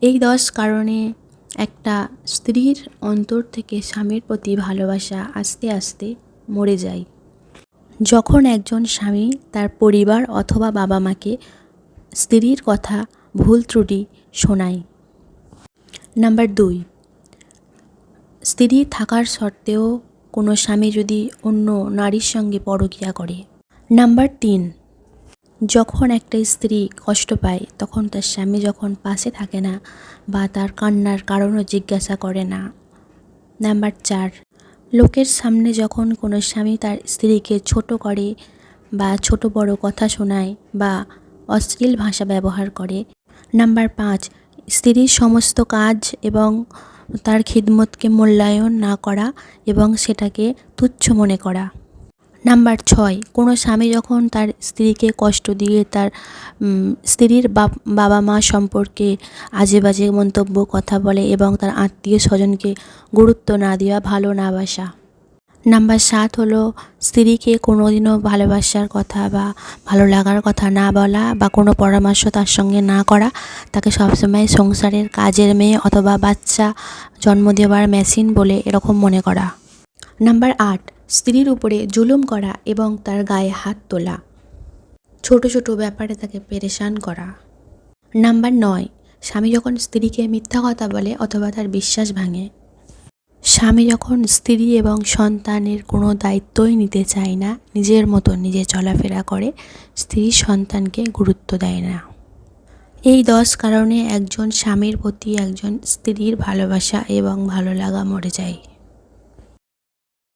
এই 10 কারণে একটা স্ত্রীর অন্তর থেকে স্বামীর প্রতি ভালোবাসা আস্তে আস্তে মরে যায়। যখন একজন স্বামী তার পরিবার অথবা বাবা মাকে স্ত্রীর কথা ভুল ত্রুটি শোনায়। নাম্বার 2, স্ত্রী থাকার সত্ত্বেও কোনো স্বামী যদি অন্য নারীর সঙ্গে পরকীয়া করে। নাম্বার 3, যখন একটা স্ত্রী কষ্ট পায় তখন তার স্বামী যখন পাশে থাকে না বা তার কান্নার কারণও জিজ্ঞাসা করে না। নাম্বার 4, লোকের সামনে যখন কোনো স্বামী তার স্ত্রীকে ছোট করে বা ছোট বড় কথা শোনায় বা অশ্লীল ভাষা ব্যবহার করে। নাম্বার 5, স্ত্রীর সমস্ত কাজ এবং তার খিদমতকে মূল্যায়ন না করা এবং সেটাকে তুচ্ছ মনে করা। নাম্বার 6, কোনো স্বামী যখন তার স্ত্রীকে কষ্ট দিয়ে তার স্ত্রীর বাবা মা সম্পর্কে আজে বাজে মন্তব্য কথা বলে এবং তার আত্মীয় স্বজনকে গুরুত্ব না দেওয়া, ভালো না বাসা। নাম্বার 7 হলো স্ত্রীকে কোনোদিনও ভালোবাসার কথা বা ভালো লাগার কথা না বলা বা কোনো পরামর্শ তার সঙ্গে না করা, তাকে সবসময় সংসারের কাজের মেয়ে অথবা বাচ্চা জন্ম দেওয়ার মেশিন বলে এরকম মনে করা। নাম্বার 8, স্ত্রীর উপরে জুলুম করা এবং তার গায়ে হাত তোলা, ছোট ছোট ব্যাপারে তাকে পেরেশান করা। নাম্বার 9, স্বামী যখন স্ত্রীকে মিথ্যা কথা বলে অথবা তার বিশ্বাস ভাঙে। স্বামী যখন স্ত্রী এবং সন্তানের কোনো দায়িত্বই নিতে চায় না, নিজের মতো নিজে চলাফেরা করে, স্ত্রী সন্তানকে গুরুত্ব দেয় না। এই 10 কারণে একজন স্বামীর প্রতি একজন স্ত্রীর ভালোবাসা এবং ভালো লাগা মরে যায়।